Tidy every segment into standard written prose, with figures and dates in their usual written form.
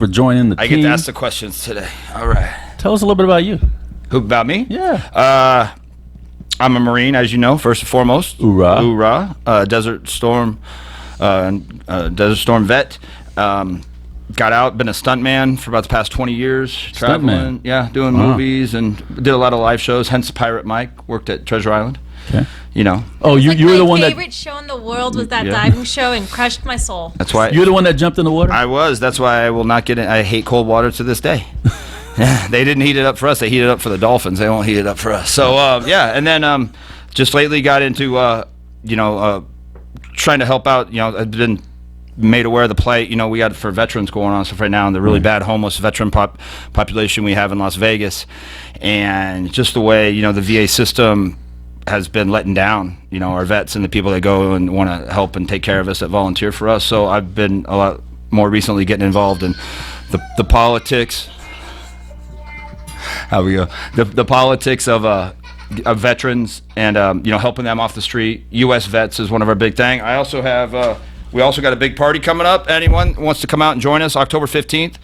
for joining the team. I get to ask the questions today. All right. Tell us a little bit about you. Who about me? Yeah. I'm a Marine, as you know, first and foremost. Hoorah. Hoorah. Desert Storm vet. Got out, been a stuntman for about the past 20 years. Traveling, yeah, doing movies and did a lot of live shows, hence Pirate Mike. Worked at Treasure Island. Okay. You know. Oh, you were the one My that favorite show in the world was that Yeah. diving show and crushed my soul. That's why you're the one that jumped in the water. I was. That's why I will not get in. I hate cold water to this day. They didn't heat it up for us. They heat it up for the dolphins. They won't heat it up for us. So yeah, and then just lately got into trying to help out. You know, I've been made aware of the plight. You know, we got for veterans going on stuff right now, and the really bad homeless veteran population we have in Las Vegas, and just the way the VA system has been letting down, our vets and the people that go and want to help and take care of us that volunteer for us. So I've been a lot more recently getting involved in the politics. How we go? The politics of veterans and helping them off the street. U.S. vets is one of our big thing. I also have we also got a big party coming up. Anyone wants to come out and join us? October 15th,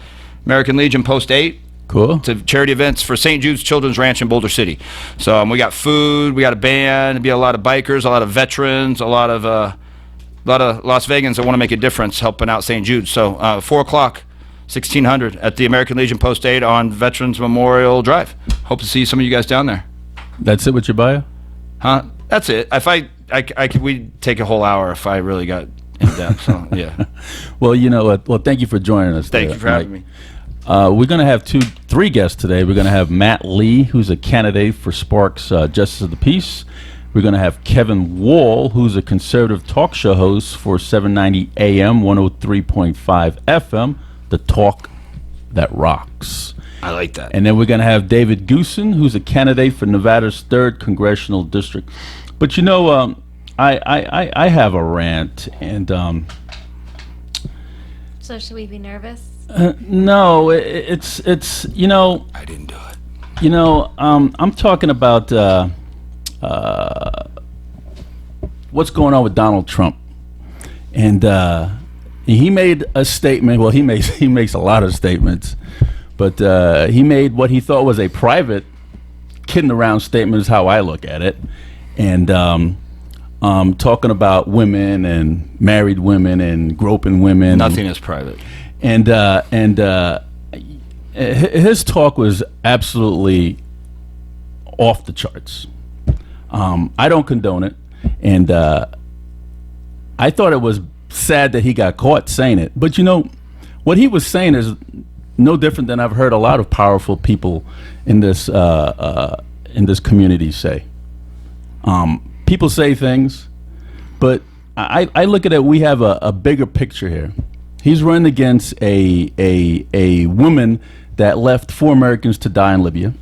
American Legion Post 8. Cool. To charity events for St. Jude's Children's Ranch in Boulder City. So we got food, we got a band, there'll be a lot of bikers, a lot of veterans, a lot of Las Vegans that want to make a difference helping out St. Jude's. So 4 o'clock, 1600 at the American Legion Post 8 on Veterans Memorial Drive. Hope to see some of you guys down there. That's it with your bio? Huh? That's it. If I could, we'd take a whole hour if I really got in depth. So yeah. Well, well, thank you for joining us. Thank you for having me. We're going to have three guests today. We're going to have Matt Lee, who's a candidate for Sparks Justice of the Peace. We're going to have Kevin Wall, who's a conservative talk show host for 790 AM, 103.5 FM, the talk that rocks. I like that. And then we're going to have David Goosen, who's a candidate for Nevada's 3rd Congressional District. But I have a rant, and So should we be nervous? no, it's I didn't do it. I'm talking about what's going on with Donald Trump, and he made a statement. Well, he makes a lot of statements, but he made what he thought was a private, kidding around statement, is how I look at it, and talking about women and married women and groping women. Nothing is private. And his talk was absolutely off the charts. I don't condone it, and I thought it was sad that he got caught saying it. But what he was saying is no different than I've heard a lot of powerful people in this community say. People say things, but I look at it. We have a bigger picture here. He's running against a woman that left 4 Americans to die in Libya.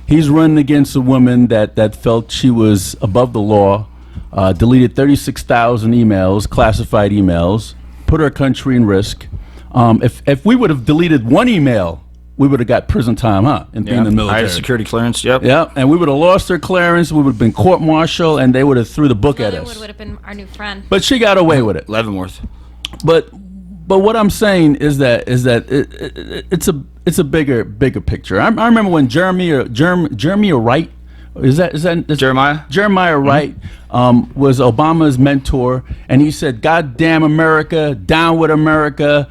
He's running against a woman that felt she was above the law, deleted 36,000 emails, classified emails, put her country in risk. If we would have deleted one email, we would have got prison time, in being in the military. Higher security clearance, yep. Yeah, and we would have lost her clearance, we would have been court-martialed, and they would have threw the book at us. Would have been our new friend. But she got away with it. Leavenworth. But what I'm saying is that it's a bigger picture. I remember when Jeremy Wright, is that Jeremiah Wright was Obama's mentor, and he said, "God damn America, down with America."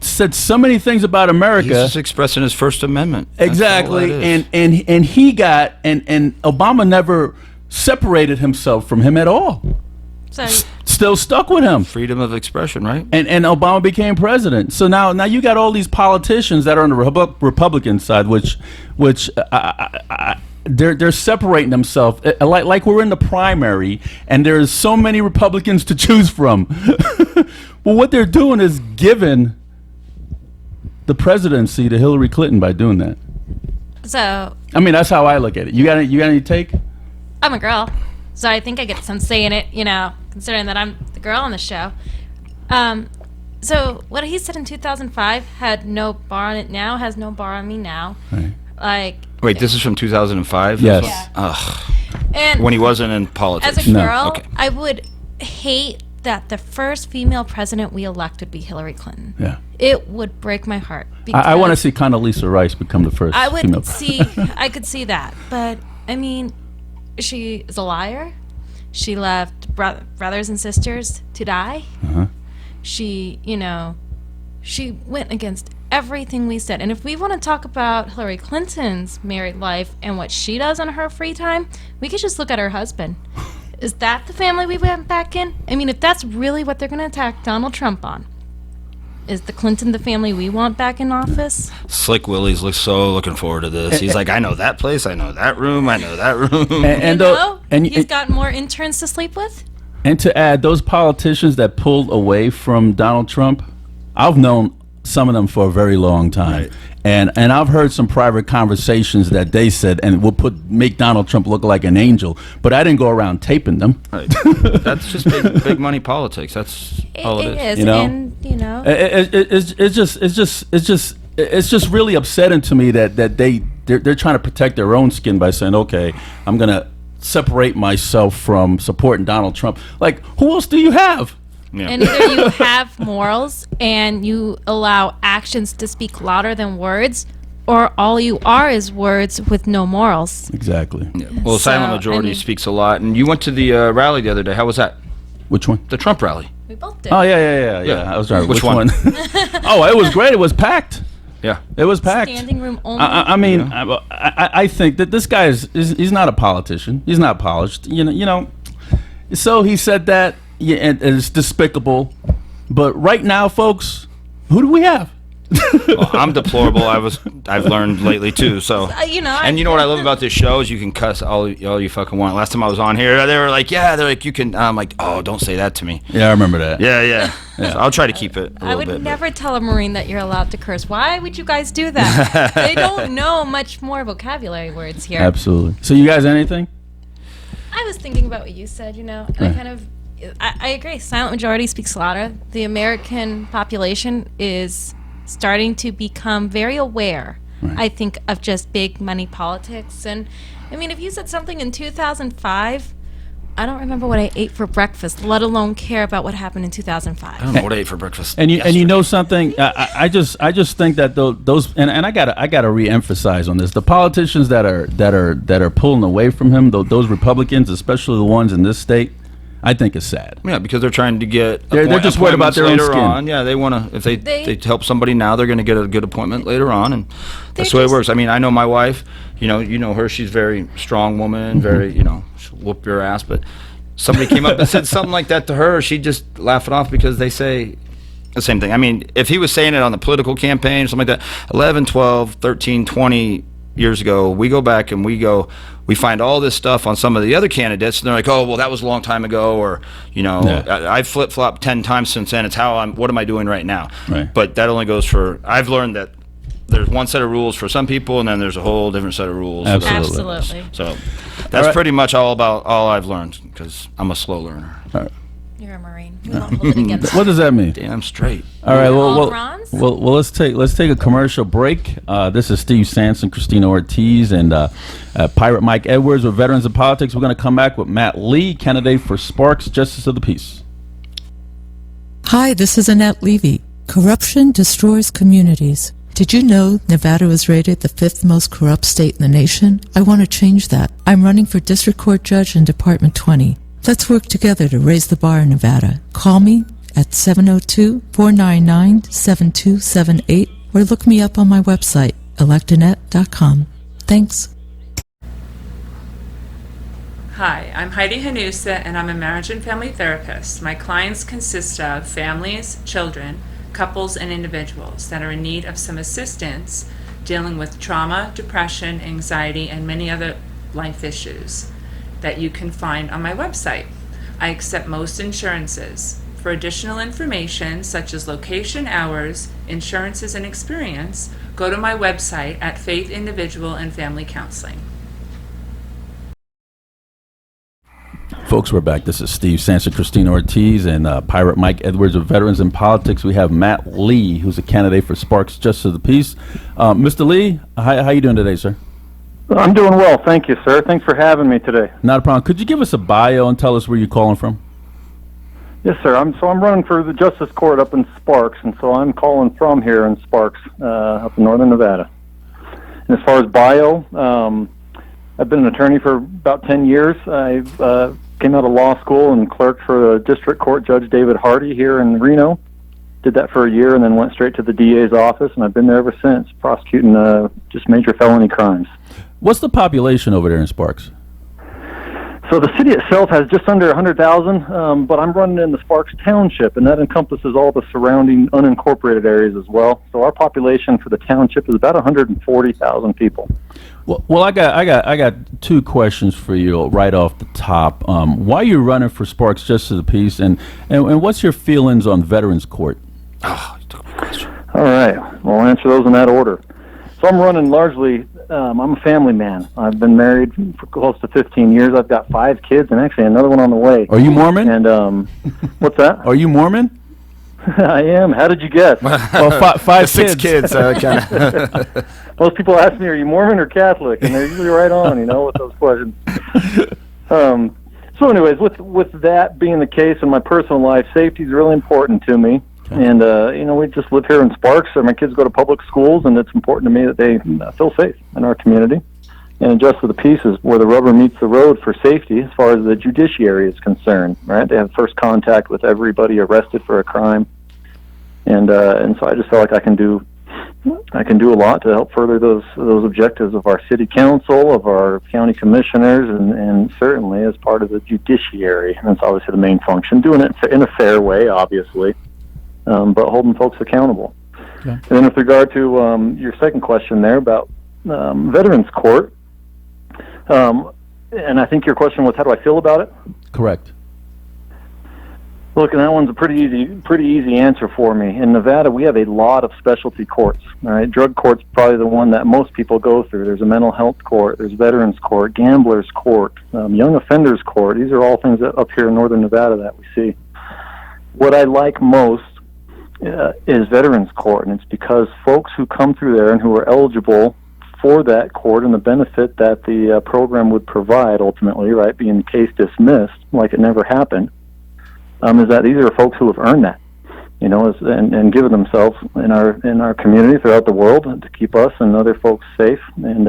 Said so many things about America. He's just expressing his First Amendment. Exactly, and he got and Obama never separated himself from him at all. So Still stuck with him. Freedom of expression, right? And Obama became president. So now you got all these politicians that are on the Republican side, which they're separating themselves. Like we're in the primary, and there's so many Republicans to choose from. Well, what they're doing is giving the presidency to Hillary Clinton by doing that. So I mean, that's how I look at it. You got any take? I'm a girl, so I think I get some say in it, considering that I'm the girl on the show. So what he said in 2005 had no bar on it now, has no bar on me now. Right. Wait, this is from 2005? Yes. Yeah. Ugh. And When he wasn't in politics. as a No. girl, Okay. I would hate that the first female president we elect would be Hillary Clinton. Yeah. It would break my heart. I want to because see Condoleezza Rice become the first I female. would see, I could see that. But, I mean, she is a liar. She left brothers and sisters to die. Uh-huh. She, she went against everything we said. And if we want to talk about Hillary Clinton's married life and what she does on her free time, we could just look at her husband. Is that the family we went back in? I mean, if that's really what they're going to attack Donald Trump on, is the Clinton the family we want back in office? Slick Willie's looking forward to this. He's like, I know that place, I know that room, I know that room. He's got more interns to sleep with? And to add, those politicians that pulled away from Donald Trump, I've known some of them for a very long time. Right. And I've heard some private conversations that they said and will make Donald Trump look like an angel, but I didn't go around taping them. Right. That's just big money politics. That's all it is. It is, and It's just really upsetting to me that they're trying to protect their own skin by saying, okay, I'm gonna separate myself from supporting Donald Trump. Like, who else do you have? Yeah. And either you have morals and you allow actions to speak louder than words, or all you are is words with no morals. Exactly. Yeah. Well, silent majority speaks a lot. And you went to the rally the other day. How was that? Which one? The Trump rally. We both did. Oh yeah. I was sorry. Which one? Oh, it was great. It was packed. Yeah. It was packed. Standing room only. I mean, I think that this guy he's not a politician. He's not polished. You know. So he said that. Yeah, and it's despicable. But right now, folks, who do we have? Well, I'm deplorable. I've learned lately too. So and you know what I love about this show is you can cuss all you fucking want. Last time I was on here, they were like, "Yeah," they're like, "You can." I'm like, "Oh, don't say that to me." Yeah, I remember that. Yeah. So I'll try to keep it. I would never tell a Marine that you're allowed to curse. Why would you guys do that? They don't know much more vocabulary words here. Absolutely. So you guys, anything? I was thinking about what you said, and I agree. Silent majority speaks louder. The American population is starting to become very aware, I think, of just big money politics. And, I mean, if you said something in 2005, I don't remember what I ate for breakfast, let alone care about what happened in 2005. I don't know what I ate for breakfast. And you know something? I just think that those and I gotta re-emphasize on this. The politicians that are pulling away from him, those Republicans, especially the ones in this state, I think is sad. Yeah, because they're trying to get. They're just worried about their own later skin. on. Yeah, they want to. If they help somebody now, they're going to get a good appointment later on, and that's the way it works. I mean, I know my wife. You know her. She's a very strong woman. Very, she'll whoop your ass. But somebody came up and said something like that to her. She'd just laugh it off because they say the same thing. I mean, if he was saying it on the political campaign or something like that, 11, 12, 13, 20 years ago, we go back and we find all this stuff on some of the other candidates, and they're like, oh, well, that was a long time ago, or, I flip-flopped 10 times since then. It's what am I doing right now? Right. But that only goes I've learned that there's one set of rules for some people, and then there's a whole different set of rules. Absolutely. So that's pretty much all I've learned, because I'm a slow learner. All right. You're a Marine. We won't hold it against What does that mean? Damn straight. All right. all bronze? Well, let's take a commercial break. This is Steve Sanson, Christina Ortiz, and Pirate Mike Edwards with Veterans of Politics. We're going to come back with Matt Lee, candidate for Sparks Justice of the Peace. Hi, this is Annette Levy. Corruption destroys communities. Did you know Nevada was rated the 5th most corrupt state in the nation? I want to change that. I'm running for District Court Judge in Department 20. Let's work together to raise the bar in Nevada. Call me at 702-499-7278 or look me up on my website, electanet.com. Thanks. Hi, I'm Heidi Hanusa, and I'm a marriage and family therapist. My clients consist of families, children, couples, and individuals that are in need of some assistance dealing with trauma, depression, anxiety, and many other life issues that you can find on my website. I accept most insurances. For additional information, such as location, hours, insurances, and experience, go to my website at Faith Individual and Family Counseling. Folks, we're back. This is Steve Sanson, Christina Ortiz, and Pirate Mike Edwards of Veterans in Politics. We have Matt Lee, who's a candidate for Sparks Justice of the Peace. Mr. Lee, how you doing today, sir? I'm doing well, thank you, sir. Thanks for having me today. Not a problem. Could you give us a bio and tell us where you're calling from? Yes, sir. I'm running for the Justice Court up in Sparks, and so I'm calling from here in Sparks, up in northern Nevada. And as far as bio, I've been an attorney for about 10 years. I came out of law school and clerked for District Court Judge David Hardy here in Reno. Did that for a year and then went straight to the DA's office, and I've been there ever since, prosecuting just major felony crimes. What's the population over there in Sparks? So the city itself has just under 100,000, but I'm running in the Sparks Township, and that encompasses all the surrounding unincorporated areas as well. So our population for the township is about 140,000 people. Well, I got two questions for you right off the top. Why are you running for Sparks Justice of the Peace, and what's your feelings on Veterans Court? Oh, you took my question. All right, well, I'll answer those in that order. So I'm running largely, I'm a family man. I've been married for close to 15 years. I've got 5 kids and actually another one on the way. Are you Mormon? And what's that? Are you Mormon? I am. How did you guess? Well, five 6 kids. kids. Most people ask me, are you Mormon or Catholic? And they're usually right on, with those questions. So anyways, with that being the case in my personal life, safety is really important to me. Okay. And, we just live here in Sparks, so my kids go to public schools, and it's important to me that they feel safe in our community. And Justice of the Peace is where the rubber meets the road for safety as far as the judiciary is concerned, right? They have first contact with everybody arrested for a crime. And so I just feel like I can do a lot to help further those objectives of our city council, of our county commissioners, and certainly as part of the judiciary. And that's obviously the main function, doing it in a fair way, obviously, but holding folks accountable. Okay. And then with regard to your second question there about Veterans Court, and I think your question was, how do I feel about it? Correct. Look, and that one's a pretty easy answer for me. In Nevada, we have a lot of specialty courts. All right, drug court's probably the one that most people go through. There's a mental health court, there's veterans court, gamblers court, young offenders court. These are all things that up here in northern Nevada that we see. What I like most is veterans court, and it's because folks who come through there and who are eligible for that court and the benefit that the program would provide ultimately, right, being the case dismissed like it never happened, is that these are folks who have earned that, and given themselves in our community throughout the world to keep us and other folks safe. And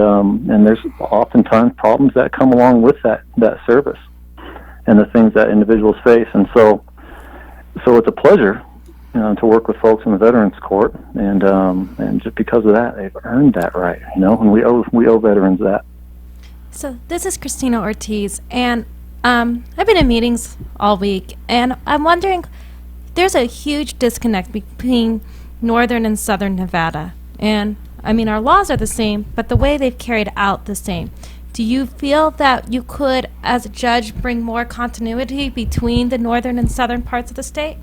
there's oftentimes problems that come along with that service and the things that individuals face. And so it's a pleasure to work with folks in the Veterans Court, and just because of that, they've earned that right, and we owe veterans that. So this is Christina Ortiz, and I've been in meetings all week, and I'm wondering, there's a huge disconnect between northern and southern Nevada, and our laws are the same, but the way they've carried out the same. Do you feel that you could, as a judge, bring more continuity between the northern and southern parts of the state?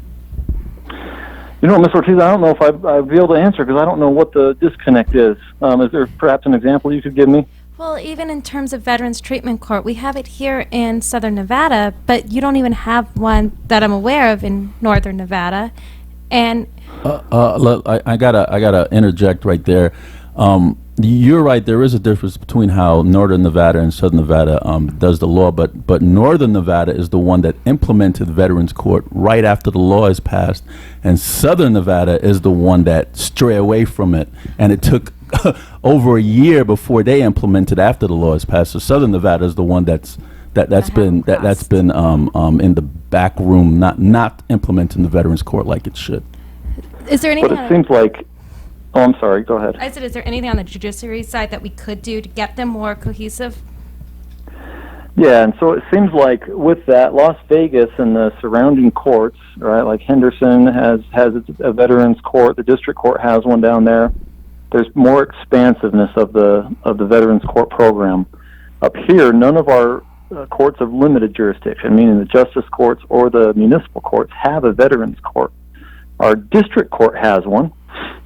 Ms. Ortiz, I don't know if I'd be able to answer because I don't know what the disconnect is. Is there perhaps an example you could give me? Well, even in terms of Veterans Treatment Court, we have it here in southern Nevada, but you don't even have one that I'm aware of in northern Nevada. And I gotta interject right there. You're right. There is a difference between how northern Nevada and southern Nevada does the law, but northern Nevada is the one that implemented Veterans Court right after the law is passed, and southern Nevada is the one that stray away from it, and it took over a year before they implemented after the law is passed. So southern Nevada is the one that's been in the back room, not implementing the Veterans Court like it should. Is there anything? But it seems like. Oh, I'm sorry. Go ahead. I said, is there anything on the judiciary side that we could do to get them more cohesive? Yeah, and so it seems like with that, Las Vegas and the surrounding courts, right, like Henderson has a veterans court, the district court has one down there. There's more expansiveness of the veterans court program. Up here, none of our courts of limited jurisdiction, meaning the justice courts or the municipal courts, have a veterans court. Our district court has one.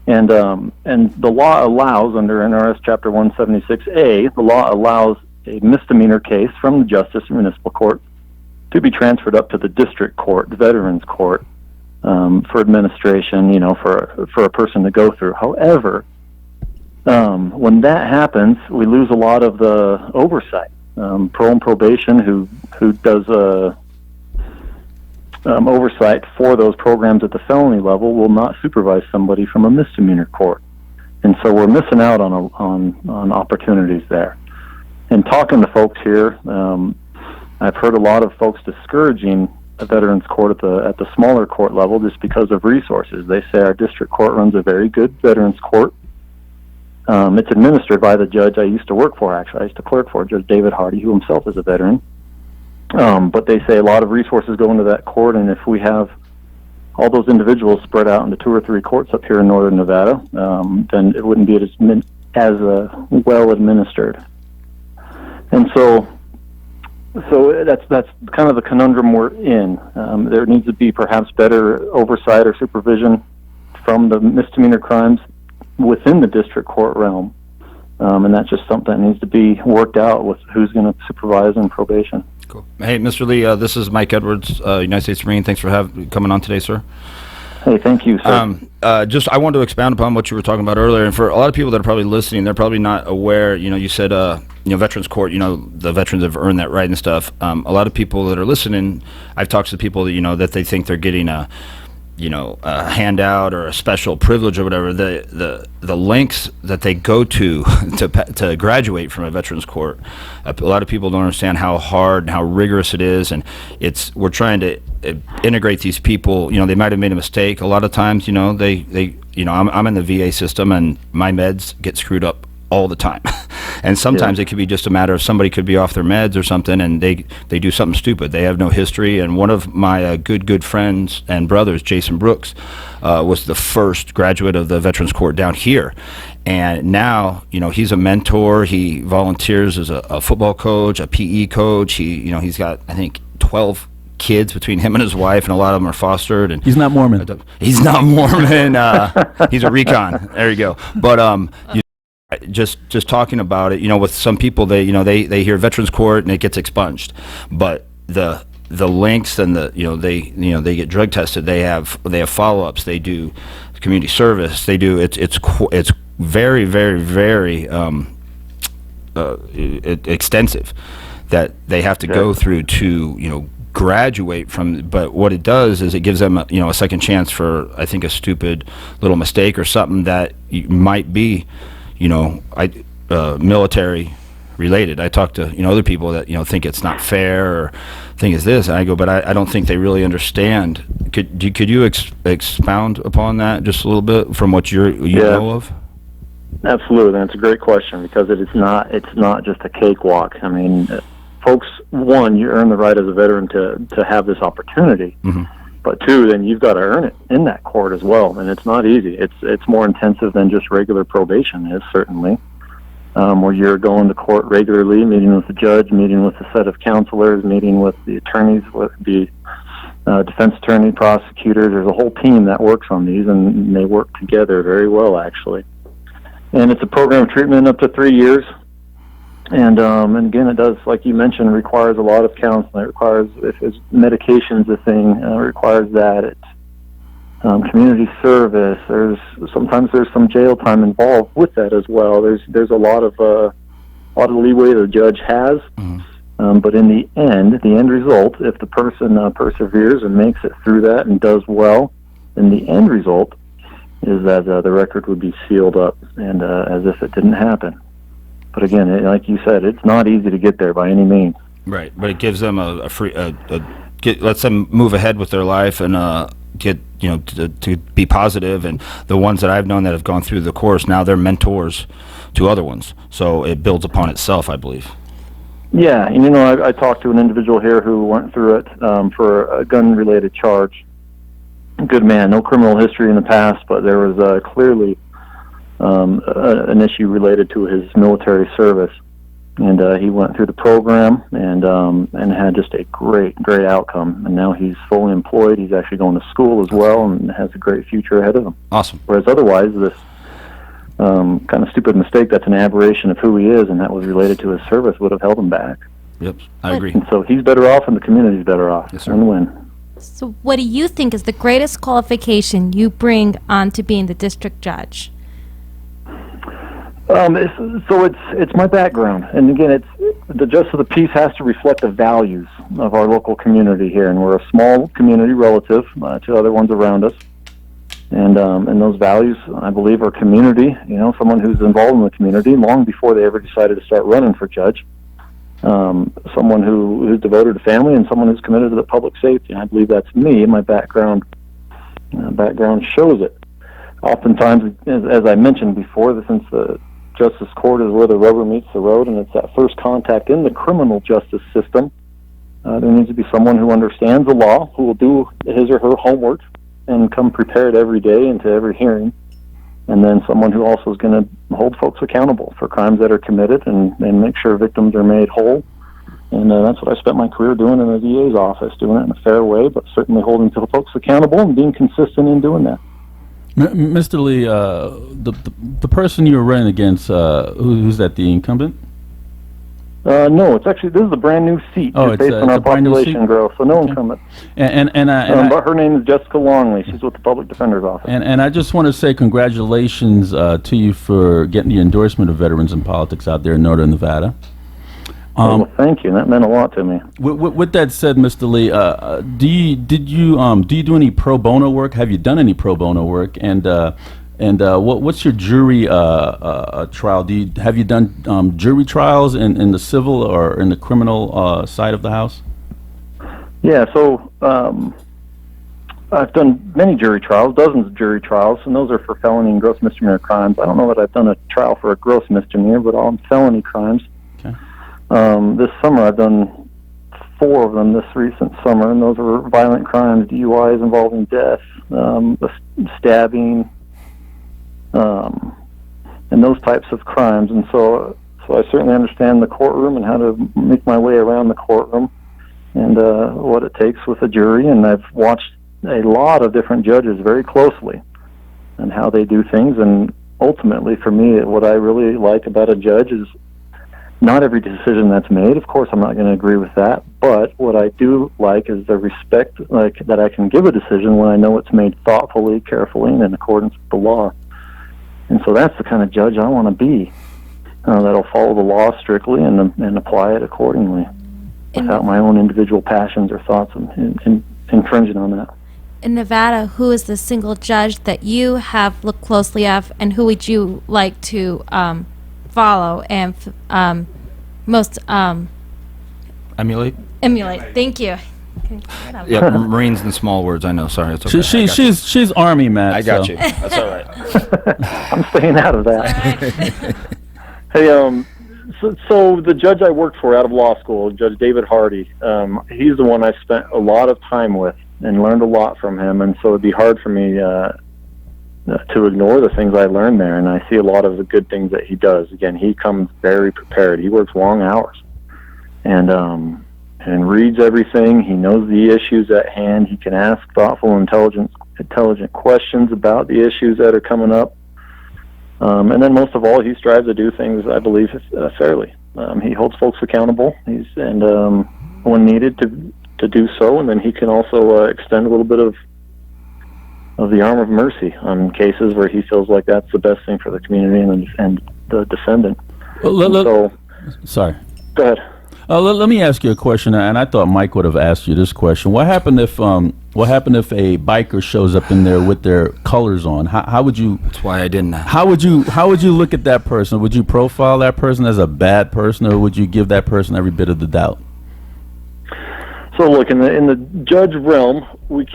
And the law allows, under NRS Chapter 176A, the law allows a misdemeanor case from the Justice and Municipal Court to be transferred up to the district court, the Veterans Court, for administration, for a person to go through. However, when that happens, we lose a lot of the oversight. Pro and probation, who does oversight for those programs at the felony level will not supervise somebody from a misdemeanor court. And so we're missing out on opportunities there. And talking to folks here, I've heard a lot of folks discouraging a veterans court at the smaller court level just because of resources. They say our district court runs a very good veterans court. It's administered by the judge I used to work for, actually. I used to clerk for, Judge David Hardy, who himself is a veteran. But they say a lot of resources go into that court, and if we have all those individuals spread out into 2 or 3 courts up here in northern Nevada, then it wouldn't be as well administered. And so that's kind of the conundrum we're in. There needs to be perhaps better oversight or supervision from the misdemeanor crimes within the district court realm. And that's just something that needs to be worked out with who's going to supervise in probation. Cool. Hey, Mr. Lee, this is Mike Edwards, United States Marine. Thanks for coming on today, sir. Hey, thank you, sir. I wanted to expound upon what you were talking about earlier, and for a lot of people that are probably listening, they're probably not aware. You said, Veterans Court. The veterans have earned that right and stuff. A lot of people that are listening, I've talked to people that that they think they're getting a handout or a special privilege or whatever. The lengths that they go to graduate from a veterans court, a lot of people don't understand how hard and how rigorous it is, and we're trying to integrate these people. They might have made a mistake. A lot of times, I'm in the VA system, and my meds get screwed up all the time. And sometimes it could be just a matter of somebody could be off their meds or something, and they do something stupid. They have no history. And one of my good friends and brothers, Jason Brooks, was the first graduate of the Veterans Court down here. And now, he's a mentor. He volunteers as a football coach, a PE coach. He's got, I think, 12 kids between him and his wife, and a lot of them are fostered. And He's not Mormon. He's not Mormon. He's a recon. There you go. But just talking about it, with some people, they hear Veterans Court and it gets expunged, but the links and they get drug tested, they have follow-ups, they do community service, they do it's very, very, very extensive that they have to go through to graduate from. But what it does is it gives them a second chance for, I think, a stupid little mistake or something that might be military related. I talk to other people that think it's not fair or think it's this, and I go, but I don't think they really understand. Could you expound upon that just a little bit from what you know of? Absolutely, and it's a great question because it's not just a cakewalk. I mean, folks, one, you earn the right as a veteran to have this opportunity. Mm-hmm. But 2, then you've got to earn it in that court as well, and it's not easy. It's more intensive than just regular probation is, certainly, where you're going to court regularly, meeting with the judge, meeting with a set of counselors, meeting with the attorneys, with the defense attorney, prosecutors. There's a whole team that works on these, and they work together very well, actually. And it's a program of treatment up to 3 years. And again, it does, like you mentioned, requires a lot of counseling. It requires, if medication's a thing, it requires that. It's community service. Sometimes there's some jail time involved with that as well. There's a lot of leeway the judge has. Mm-hmm. But in the end result, if the person perseveres and makes it through that and does well, then the end result is that the record would be sealed up and as if it didn't happen. But again, like you said, it's not easy to get there by any means. Right, but it gives them lets them move ahead with their life and get to be positive. And the ones that I've known that have gone through the course, now they're mentors to other ones. So it builds upon itself, I believe. Yeah, and I talked to an individual here who went through it for a gun-related charge. Good man, no criminal history in the past, but there was clearly an issue related to his military service, and he went through the program and had just a great outcome. And now he's fully employed. He's actually going to school as well, and has a great future ahead of him. Awesome. Whereas otherwise, this kind of stupid mistake that's an aberration of who he is, and that was related to his service, would have held him back. Yep, I agree. And so he's better off, and the community's better off. Yes, sir. Win-win. So what do you think is the greatest qualification you bring onto being the district judge? It's my background, and again, the justice of the peace has to reflect the values of our local community here, and we're a small community relative to other ones around us, and those values, I believe, are community. You know, someone who's involved in the community long before they ever decided to start running for judge. Someone who's devoted to family, and someone who's committed to the public safety. And I believe that's me. My background shows it. Oftentimes, as I mentioned before, since the justice court is where the rubber meets the road, and it's that first contact in the criminal justice system, there needs to be someone who understands the law, who will do his or her homework and come prepared every day into every hearing, and then someone who also is going to hold folks accountable for crimes that are committed and make sure victims are made whole. And that's what I spent my career doing in the DA's office, doing it in a fair way, but certainly holding folks accountable and being consistent in doing that. Mr. Lee, the person you were running against, who's that, the incumbent? No, it's actually, this is a brand new seat based on our population growth, so no incumbent. But her name is Jessica Longley. She's with the Public Defender's Office. And I just want to say congratulations to you for getting the endorsement of Veterans in Politics out there in Northern Nevada. Well, thank you. That meant a lot to me. With that said, Mr. Lee, do you do any pro bono work? Have you done any pro bono work? And what's your jury trial? Have you done jury trials in the civil or in the criminal side of the house? Yeah. So I've done many jury trials, dozens of jury trials, and those are for felony and gross misdemeanor crimes. I don't know that I've done a trial for a gross misdemeanor, but all felony crimes. Okay. This summer I've done 4 of them this recent summer, and those were violent crimes, DUIs involving death, stabbing, and those types of crimes. And so I certainly understand the courtroom and how to make my way around the courtroom and what it takes with a jury. And I've watched a lot of different judges very closely and how they do things. And ultimately, for me, what I really like about a judge is not every decision that's made. Of course, I'm not going to agree with that. But what I do like is the respect, like that I can give a decision when I know it's made thoughtfully, carefully, and in accordance with the law. And so that's the kind of judge I want to be, that'll follow the law strictly and apply it accordingly, without my own individual passions or thoughts and infringing on that. In Nevada, who is the single judge that you have looked closely at, and who would you like to follow and most Emulate? emulate? Thank you. Yeah, Marines in small words. I know. Sorry, it's okay. She's Army, Matt. I got so. you. That's all right. I'm staying out of that. Hey, so the judge I worked for out of law school, Judge David Hardy, he's the one I spent a lot of time with and learned a lot from him, and so it'd be hard for me to ignore the things I learned there, and I see a lot of the good things that he does. Again, he comes very prepared. He works long hours and reads everything. He knows the issues at hand. He can ask thoughtful, intelligent questions about the issues that are coming up. And then most of all, he strives to do things, I believe, fairly. He holds folks accountable, when needed to do so, and then he can also extend a little bit of the arm of mercy on cases where he feels like that's the best thing for the community and the defendant. Well, sorry. Go ahead. Let me ask you a question, and I thought Mike would have asked you this question. What happened if a biker shows up in there with their colors on? How would you? That's why I didn't. How would you look at that person? Would you profile that person as a bad person, or would you give that person every bit of the doubt? So look, in the judge realm, we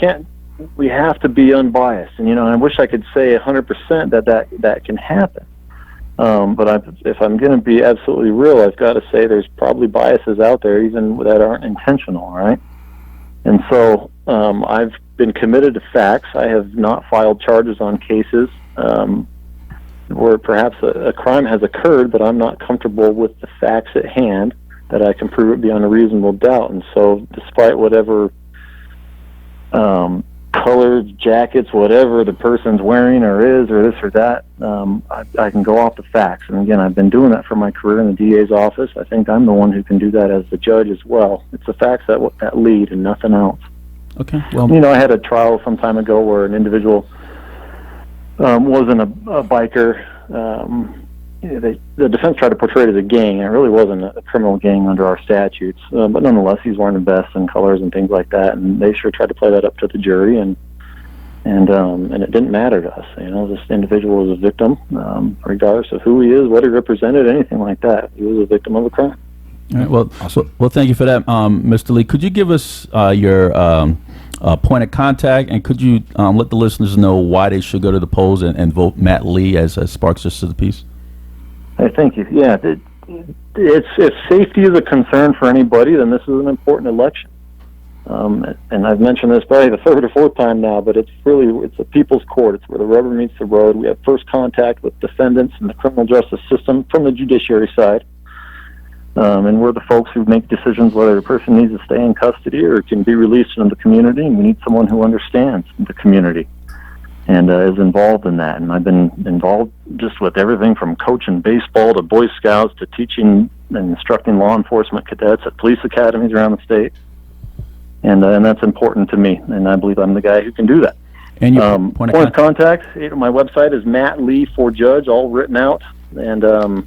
have to be unbiased, and I wish I could say 100% that can happen. But if I'm going to be absolutely real, I've got to say there's probably biases out there, even that aren't intentional, right? And so I've been committed to facts. I have not filed charges on cases where perhaps a crime has occurred, but I'm not comfortable with the facts at hand that I can prove it beyond a reasonable doubt. And so despite whatever colored jackets, whatever the person's wearing or is, or this or that, I can go off the facts. And again, I've been doing that for my career in the DA's office. I think I'm the one who can do that as the judge as well. It's the facts that lead and nothing else. Okay. Well, I had a trial some time ago where an individual wasn't a biker, the defense tried to portray it as a gang, and it really wasn't a criminal gang under our statutes. But nonetheless, he's wearing the vests and colors and things like that, and they sure tried to play that up to the jury, and it didn't matter to us. This individual was a victim, regardless of who he is, what he represented, anything like that. He was a victim of a crime. All right, well, awesome. Well, thank you for that, Mr. Lee. Could you give us your point of contact, and could you let the listeners know why they should go to the polls and vote Matt Lee as Sparks Justice of the Peace? Hey, thank you. Yeah, if safety is a concern for anybody, then this is an important election. And I've mentioned this probably the third or fourth time now, but it's a people's court. It's where the rubber meets the road. We have first contact with defendants in the criminal justice system from the judiciary side. And we're the folks who make decisions whether a person needs to stay in custody or can be released into the community, and we need someone who understands the community and is involved in that. And I've been involved just with everything from coaching baseball to Boy Scouts to teaching and instructing law enforcement cadets at police academies around the state. And that's important to me, and I believe I'm the guy who can do that. And your point of contact, my website is Matt Lee for Judge, all written out, and a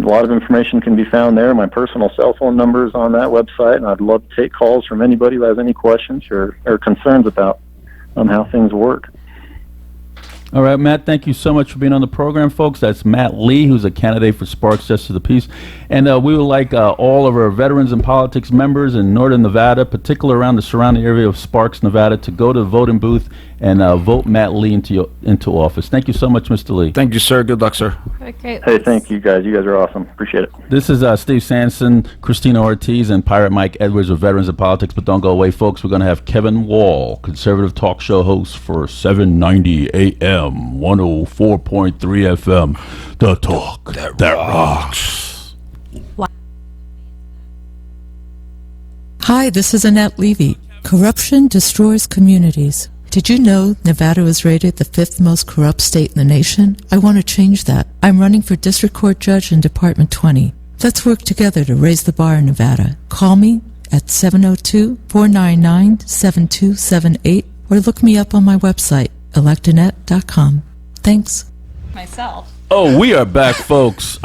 lot of information can be found there. My personal cell phone number is on that website, and I'd love to take calls from anybody who has any questions or concerns about how things work. All right, Matt, thank you so much for being on the program, folks. That's Matt Lee, who's a candidate for Sparks Justice of the Peace. And we would like all of our veterans and politics members in Northern Nevada, particularly around the surrounding area of Sparks, Nevada, to go to the voting booth and vote Matt Lee into office. Thank you so much, Mr. Lee. Thank you, sir. Good luck, sir. Okay. Hey, thank you guys. You guys are awesome. Appreciate it. This is Steve Sanson, Christina Ortiz, and Pirate Mike Edwards of Veterans and Politics. But don't go away, folks. We're going to have Kevin Wall, conservative talk show host for 790 AM, 104.3 FM. The talk that rocks. Hi, this is Annette Levy. Corruption destroys communities. Did you know Nevada was rated the 5th most corrupt state in the nation? I want to change that. I'm running for District Court Judge in Department 20. Let's work together to raise the bar in Nevada. Call me at 702-499-7278 or look me up on my website, electanet.com. Thanks. Myself. Oh, we are back, folks.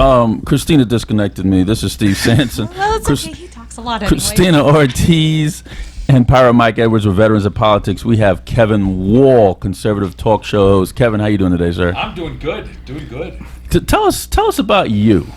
Christina disconnected me. This is Steve Sanson. Well, it's okay. He talks a lot anyway. Christina Ortiz and Pirate Mike Edwards with Veterans of Politics. We have Kevin Wall, conservative talk show host. Kevin, how you doing today, sir? I'm doing good. Doing good. Tell us about you.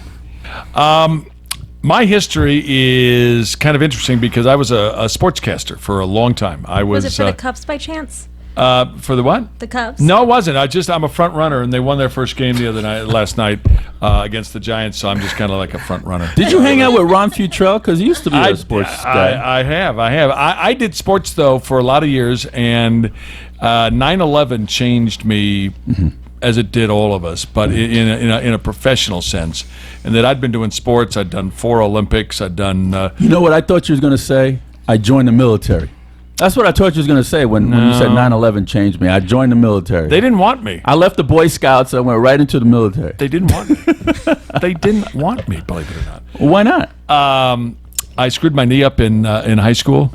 My history is kind of interesting because I was a sportscaster for a long time. Was it for the Cubs by chance? For the what? The Cubs? No, it wasn't. I'm a front runner, and they won their first game last night against the Giants. So I'm just kind of like a front runner. Did you hang out with Ron Futrell? Because he used to be a sports guy. I have. I did sports though for a lot of years, and 9/11 changed me. Mm-hmm. As it did all of us, but in a professional sense. And that I'd been doing sports. I'd done 4 Olympics. I'd done. You know what I thought you was going to say? I joined the military. That's what I thought you was going to say when you said 9/11 changed me. I joined the military. They didn't want me. I left the Boy Scouts and went right into the military. They didn't want me. They didn't want me, believe it or not. Well, why not? I screwed my knee up in high school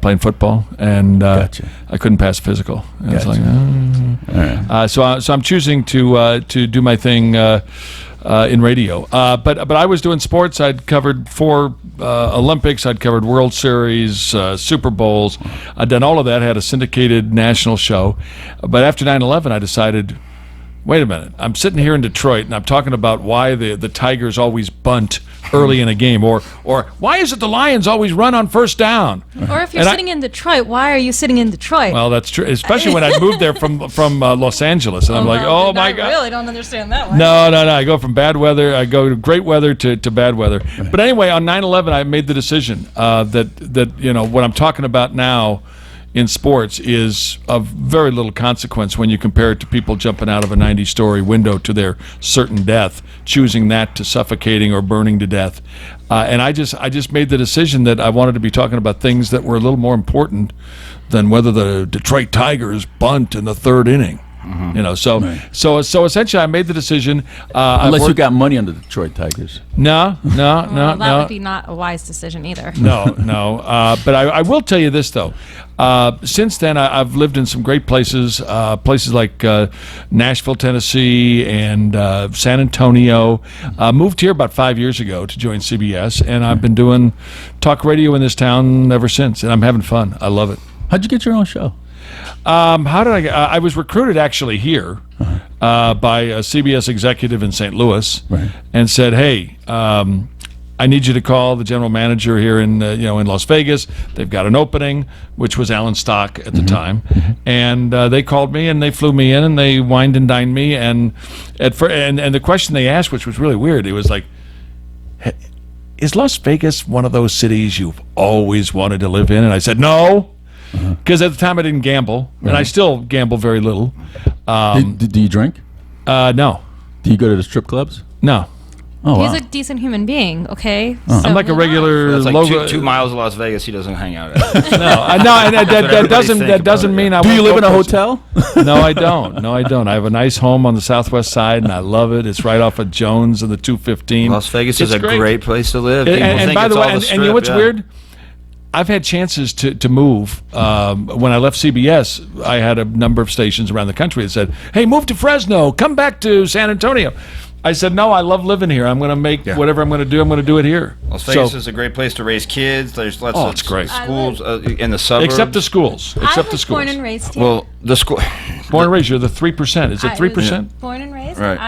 playing football, and Gotcha. I couldn't pass physical. And Gotcha. It's like, All right. so I'm choosing to do my thing in radio. But I was doing sports. I'd covered 4 Olympics. I'd covered World Series, Super Bowls. I'd done all of that. Had a syndicated national show. But after 9/11, I decided, wait a minute. I'm sitting here in Detroit, and I'm talking about why the Tigers always bunt early in a game, or why is it the Lions always run on first down? Or if you're sitting in Detroit, why are you sitting in Detroit? Well, that's true, especially when I moved there from Los Angeles, and I'm like, oh my God. I really don't understand that one. No. I go from bad weather. I go to great weather to bad weather. But anyway, on 9/11, I made the decision that what I'm talking about now in sports is of very little consequence when you compare it to people jumping out of a 90-story window to their certain death, choosing that to suffocating or burning to death. And I just made the decision that I wanted to be talking about things that were a little more important than whether the Detroit Tigers bunt in the 3rd inning. You know, so essentially, I made the decision. Unless you got money on the Detroit Tigers. No. Well, that would be not a wise decision either. No. But I will tell you this though. Since then, I've lived in some great places, places like Nashville, Tennessee, and San Antonio. Moved here about 5 years ago to join CBS, and I've been doing talk radio in this town ever since, and I'm having fun. I love it. How'd you get your own show? How did I was recruited actually here by a CBS executive in St. Louis, Right. and said, "Hey, I need you to call the general manager here in in Las Vegas. They've got an opening," which was Alan Stock at the time, and they called me and they flew me in and they wined and dined me, and and the question they asked, which was really weird, it was like, "Hey, is Las Vegas one of those cities you've always wanted to live in?" And I said, "No." Because at the time I didn't gamble, and I still gamble very little. Do you drink? No. Do you go to the strip clubs? No. Oh, He's wow. a decent human being, okay? I'm like a regular That's like logo. 2 miles of Las Vegas. He doesn't hang out at. No, and that everybody doesn't think that about doesn't it, mean yeah. I. Do you won't live in go a places. hotel? No, I don't. I have a nice home on the southwest side, and I love it. It's right off of Jones and the 215. Las Vegas is It's a great place to live. People And think by it's the way, all and the you know strip, what's yeah. weird? I've had chances to move. When I left CBS, I had a number of stations around the country that said, "Hey, move to Fresno. Come back to San Antonio." I said, "No, I love living here. I'm going to make whatever I'm going to do. I'm going to do it here." Las Vegas So- is a great place to raise kids. There's lots Oh, of it's great. schools in the suburbs. Except the schools. I Except the was schools. born and raised here. Well, the school. Born and raised, you're the 3%. Is it 3%? Born and raised. Right.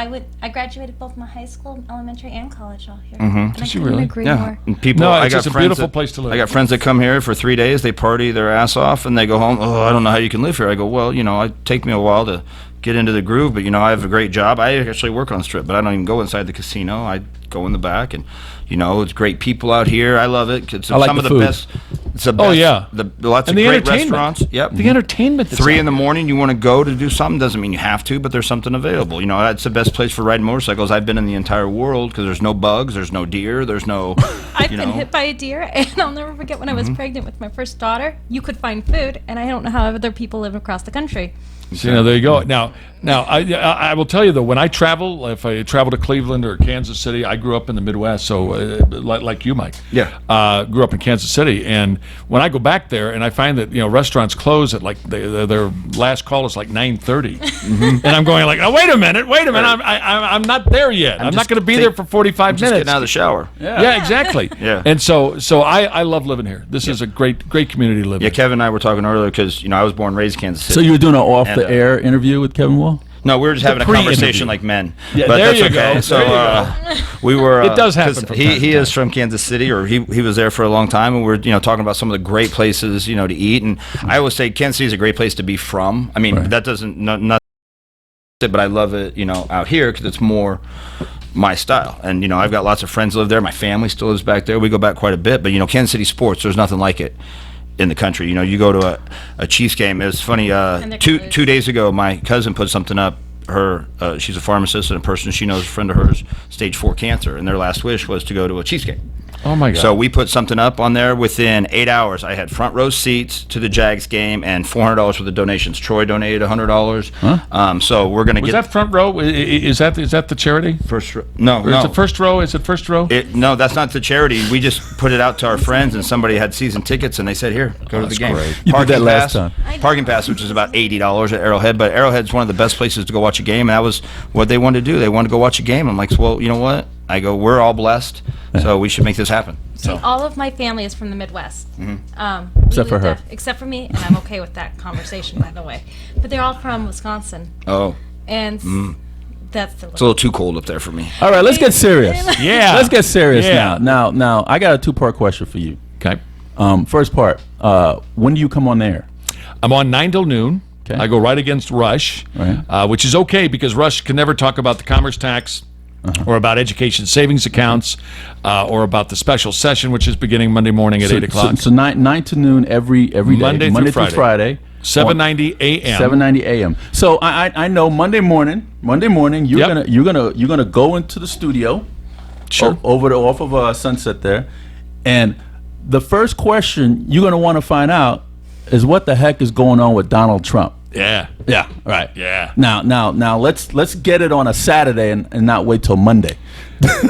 I graduated both my high school, elementary, and college all here. Mm-hmm. And I Did you couldn't really? agree Yeah, more. and people. No, I it's got just a friends beautiful that- place to live. I got friends that come here for 3 days. They party their ass off, and they go home. Oh, I don't know how you can live here. I go, well, it take me a while to get into the groove, but I have a great job. I actually work on the strip, but I don't even go inside the casino. I go in the back, and it's great people out here. I love it. It's I like some the of the food. best. It's the best. Oh, yeah. Lots And of the great entertainment. restaurants. Yep. The entertainment. That's 3 out in the morning, you want to go to do something. Doesn't mean you have to, but there's something available. That's the best place for riding motorcycles. I've been in the entire world because there's no bugs, there's no deer, there's no. I've been hit by a deer, and I'll never forget when I was pregnant with my first daughter. You could find food, and I don't know how other people live across the country. So, there you go. Now, I will tell you though, when I travel, if I travel to Cleveland or Kansas City, I grew up in the Midwest, so like you, Mike. Yeah. Grew up in Kansas City, and when I go back there, and I find that restaurants close at like their last call is like 9:30, and I'm going like, oh, wait a minute, I'm not there yet. I'm not going to be there for 45 Just minutes. getting out of the shower. Yeah, exactly. Yeah. And so I love living here. This is a great community to live Yeah, in. Kevin and I were talking earlier because I was born and raised in Kansas City. So you were doing an And, off-the-air interview with Kevin Wall? No, we were just having a pre-interview. conversation like men. Yeah, but there that's you okay. go. So There you we were. It does happen 'cause from he time to he is time. from Kansas City, or he was there for a long time, and we're talking about some of the great places to eat. And I always say Kansas City is a great place to be from. I mean, Right. that doesn't not, but I love it out here because it's more my style. And I've got lots of friends live there. My family still lives back there. We go back quite a bit. But Kansas City sports, there's nothing like it in the country. You go to a Chiefs game. It was funny. they're Two close. days ago, my cousin put something up. She's a pharmacist and a person she knows, a friend of hers, stage 4 cancer, and their last wish was to go to a Chiefs game. Oh my God. So we put something up on there. Within 8 hours, I had front row seats to the Jags game and $400 for the donations. Troy donated $100. So we're gonna Was get that front row? Is that the charity? first. No, Or no. is it first row? Is it first row? No, that's not the charity. We just put it out to our friends, and somebody had season tickets, and they said, "Here, go to the that's game." great. You did that last pass, time. Parking pass, which is about $80 at Arrowhead, but Arrowhead's one of the best places to go watch a game, and that was what they wanted to do. They wanted to go watch a game. I'm like, well, you know what? I go, we're all blessed, so we should make this happen. So All of my family is from the Midwest. Except for her. Except for me, and I'm okay with that conversation, by the way. But they're all from Wisconsin, oh, and that's the. it's a little too cold up there for me. All right, let's get serious. Yeah. Let's get serious Yeah. now. Now, I got a 2-part question for you. Okay. First part, when do you come on the air? I'm on 9 till noon. Okay. I go right against Rush, Right. which is okay because Rush can never talk about the commerce tax or about education savings accounts or about the special session, which is beginning Monday morning at 8 o'clock. So 9 to noon every day. Monday through through Friday. 7:90 a.m. 7:90 a.m. So I know Monday morning you're Yep. gonna go into the studio, Sure. off of Sunset there, and the first question you're gonna want to find out is what the heck is going on with Donald Trump. Yeah. Yeah, right. Yeah. Now, let's get it on a Saturday and not wait till Monday.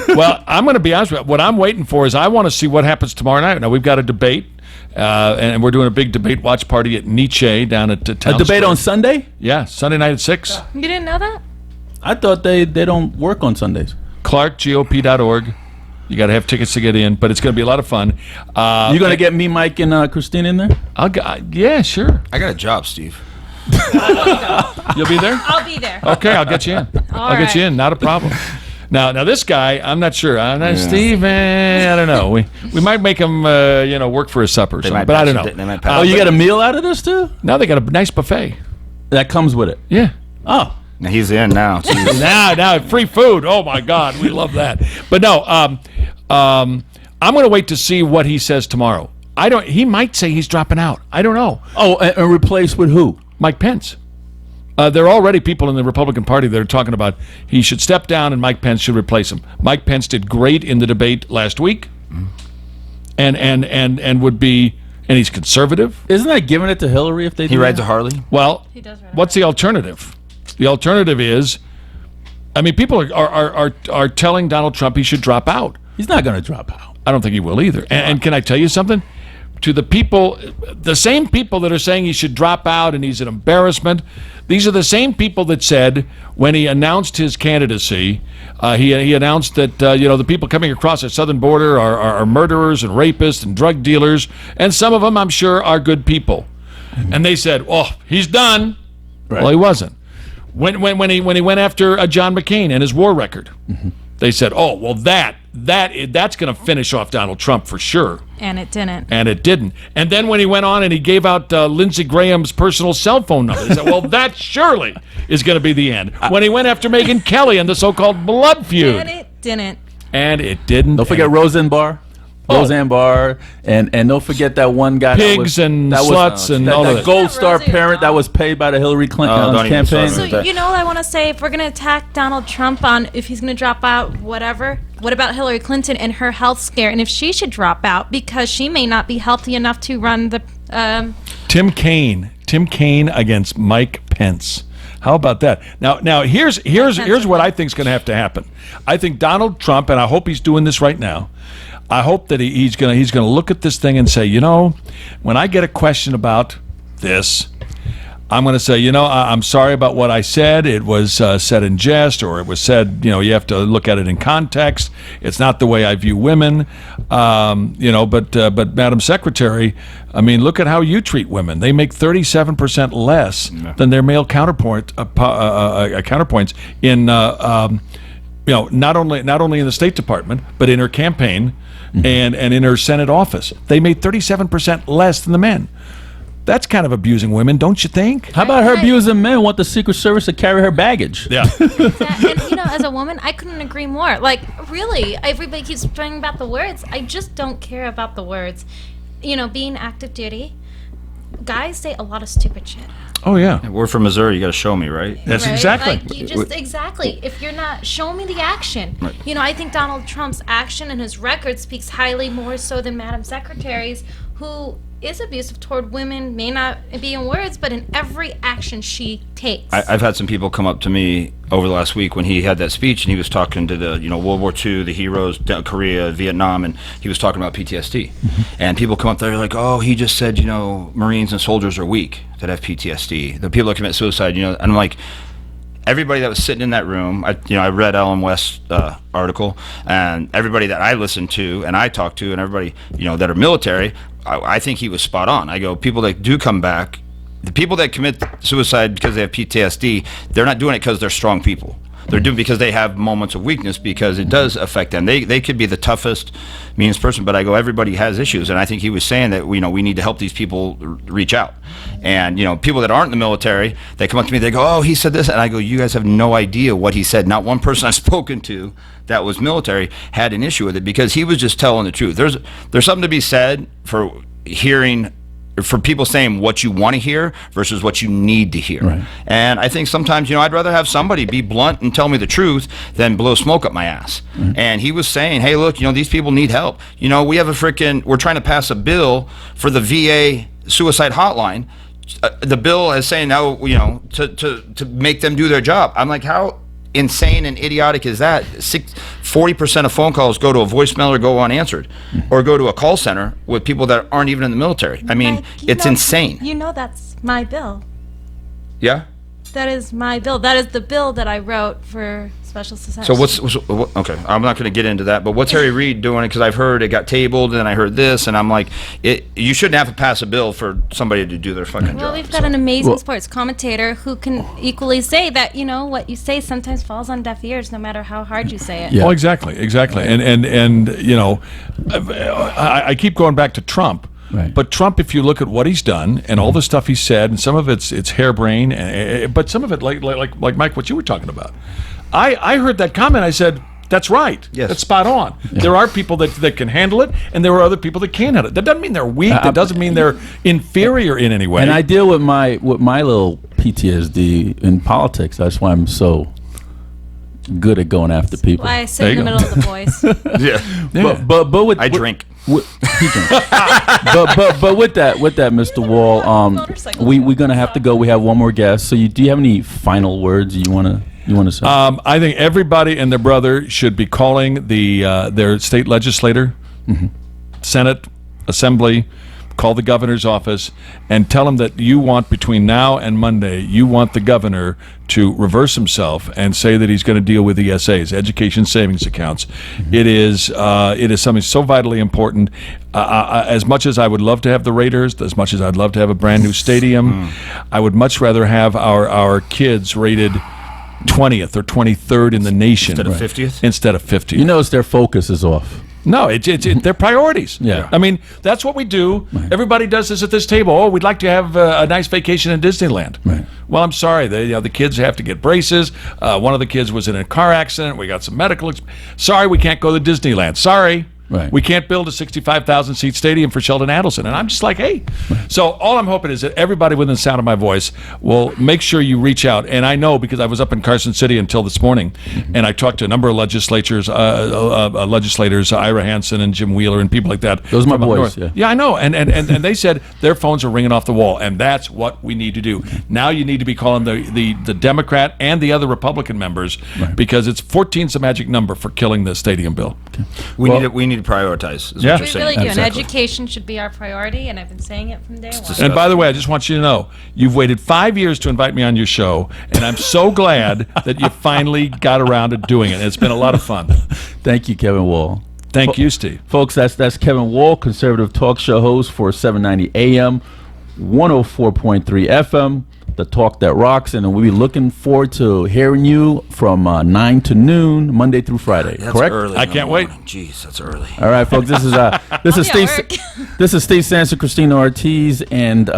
Well, I'm going to be honest with you. What I'm waiting for is I want to see what happens tomorrow night. Now, we've got a debate, and we're doing a big debate watch party at Nietzsche down at Town A debate Square. on Sunday? Yeah, Sunday night at 6. You didn't know that? I thought they don't work on Sundays. ClarkGOP.org. You got to have tickets to get in, but it's going to be a lot of fun. You going to get me, Mike, and Christine in there? Yeah, sure. I got a job, Steve. You'll be there? I'll be there. Okay, I'll get you in. I'll get you in. Not a problem. Now this guy, I'm not sure. Steve, I don't know. We might make him, work for his supper or something, but I don't know. They might Oh, you get a meal out of this too? Now they got a nice buffet. That comes with it. Yeah. Oh. Now he's in now. Jeez. Now free food. Oh my God, we love that. But no, I'm going to wait to see what he says tomorrow. He might say he's dropping out. I don't know. Oh, and replace with who? Mike Pence. There are already people in the Republican Party that are talking about he should step down and Mike Pence should replace him. Mike Pence did great in the debate last week, and would be, and he's conservative. Isn't that giving it to Hillary if they do He rides that? a Harley. Well, He does ride what's the alternative? The alternative is, I mean, people are telling Donald Trump he should drop out. He's not going to drop out. I don't think he will either. And can I tell you something? To the people, the same people that are saying he should drop out and he's an embarrassment, these are the same people that said when he announced his candidacy, he announced that the people coming across the southern border are murderers and rapists and drug dealers, and some of them, I'm sure, are good people. And they said, "Oh, he's done." Right. Well, he wasn't. When he went after John McCain and his war record, they said, "Oh, well, that's going to finish off Donald Trump for sure." And it didn't. And it didn't. And then when he went on and he gave out Lindsey Graham's personal cell phone number, he said, well, that surely is going to be the end. When he went after Megyn Kelly and the so-called blood feud. And it didn't. And it didn't. Don't forget Roseanne Barr. Roseanne Barr, and don't forget that one guy. Pigs and sluts and all of that that. Gold Star Roseanne parent that Barr. was paid by the Hillary Clinton don't even campaign. start So you know what I want to say? If we're going to attack Donald Trump on if he's going to drop out, whatever, what about Hillary Clinton and her health scare? And if she should drop out because she may not be healthy enough to run the... Tim Kaine against Mike Pence. How about that? Now here's what I think is going to have to happen. I think Donald Trump, and I hope he's doing this right now, I hope that he's going to look at this thing and say, when I get a question about this, I'm going to say, I'm sorry about what I said. It was said in jest, or it was said, you have to look at it in context. It's not the way I view women, But Madam Secretary, I mean, look at how you treat women. They make 37% less than their male counterpoints in, not only in the State Department, but in her campaign and in her Senate office. They made 37% less than the men. That's kind of abusing women, don't you think? How about her abusing men? Want the Secret Service to carry her baggage? Yeah. And as a woman, I couldn't agree more. Like, really, everybody keeps talking about the words. I just don't care about the words. Being active duty, guys say a lot of stupid shit. Oh, yeah. We're from Missouri. You got to show me, right? That's Right? exactly. Like, you just exactly. If you're not, show me the action. Right. I think Donald Trump's action and his record speaks highly more so than Madam Secretary's, who is abusive toward women, may not be in words, but in every action she takes. I've had some people come up to me over the last week when he had that speech, and he was talking to the World War II, the heroes, Korea, Vietnam, and he was talking about PTSD. And people come up there like, oh, he just said, Marines and soldiers are weak that have PTSD. The people that commit suicide, and I'm like, everybody that was sitting in that room, I read Ellen West's article, and everybody that I listened to and I talked to, and everybody that are military, I think he was spot on. I go, people that do come back, the people that commit suicide because they have PTSD, they're not doing it because they're strong people. They're doing it because they have moments of weakness, because it does affect them. They could be the toughest, meanest person, but I go, everybody has issues, and I think he was saying that we need to help these people reach out. And people that aren't in the military, they come up to me, they go, oh, he said this, and I go, you guys have no idea what he said. Not one person I've spoken to that was military had an issue with it, because he was just telling the truth. There's something to be said for people saying what you want to hear versus what you need to hear. Right. And I think sometimes, I'd rather have somebody be blunt and tell me the truth than blow smoke up my ass. Mm-hmm. And he was saying, hey, look, these people need help. We have we're trying to pass a bill for the VA suicide hotline the bill is saying now, to make them do their job. I'm like, how insane and idiotic is that? 40% of phone calls go to a voicemail or go unanswered, or go to a call center with people that aren't even in the military. I mean, Mike, it's insane. You know that's my bill. Yeah. That is my bill. That is the bill that I wrote for special society. So okay, I'm not going to get into that, but what's Harry Reid doing? Because I've heard it got tabled, and then I heard this, and I'm like, you shouldn't have to pass a bill for somebody to do their fucking job. Well, we've got an amazing sports commentator who can equally say that, what you say sometimes falls on deaf ears no matter how hard you say it. Yeah. Oh, exactly. And I keep going back to Trump. Right. But Trump, if you look at what he's done and all the stuff he said, and some of it's harebrained, but some of it, like Mike, what you were talking about, I heard that comment. I said, that's right. Yes. That's spot on. Yeah. There are people that can handle it, and there are other people that can't handle it. That doesn't mean they're weak. That doesn't mean they're inferior in any way. And I deal with my little PTSD in politics. That's why I'm so good at going after people. Why I sit in the middle of the boys. Yeah. But with I drink. He drinks. but with that, Mr. Wall, we're gonna have to go. We have one more guest. So do you have any final words you wanna say? I think everybody and their brother should be calling their state legislator, Senate, Assembly, call the governor's office, and tell them that you want, between now and Monday, you want the governor to reverse himself and say that he's going to deal with ESAs, education savings accounts. It is something so vitally important. As much as I would love to have the Raiders, as much as I'd love to have a brand new stadium, I would much rather have our kids rated 20th or 23rd in the nation Instead of 50th? Instead of 50th. You notice their focus is off. No, it's their priorities. Yeah. I mean, that's what we do. Right. Everybody does this at this table. Oh, we'd like to have a nice vacation in Disneyland. Right. Well, I'm sorry. The kids have to get braces. One of the kids was in a car accident. We got some medical. Sorry, we can't go to Disneyland. Sorry. Right. We can't build a 65,000 seat stadium for Sheldon Adelson. And I'm just like, hey. Right. So all I'm hoping is that everybody within the sound of my voice will make sure you reach out. And I know, because I was up in Carson City until this morning, and I talked to a number of legislators, Ira Hansen and Jim Wheeler and people like that. Those are my boys. Yeah, I know. And they said their phones are ringing off the wall. And that's what we need to do. Now you need to be calling the Democrat and the other Republican members, because it's 14's the magic number for killing the stadium bill. Okay. We need to prioritize. Is Yeah. what you're We saying. really do. Exactly. And education should be our priority, and I've been saying it from day one. And by the way, I just want you to know, you've waited 5 years to invite me on your show, and I'm so glad that you finally got around to doing it. It's been a lot of fun. Thank you, Kevin Wall. Thank you, Steve. Folks, that's Kevin Wall, conservative talk show host for 790 AM, 104.3 FM, the talk that rocks. And we'll be looking forward to hearing you from 9 to noon, Monday through Friday. That's correct? early. I in the can't wait. morning. Jeez, that's early. All right, folks. This is Steve. This is Steve Sanson, Christina Ortiz, and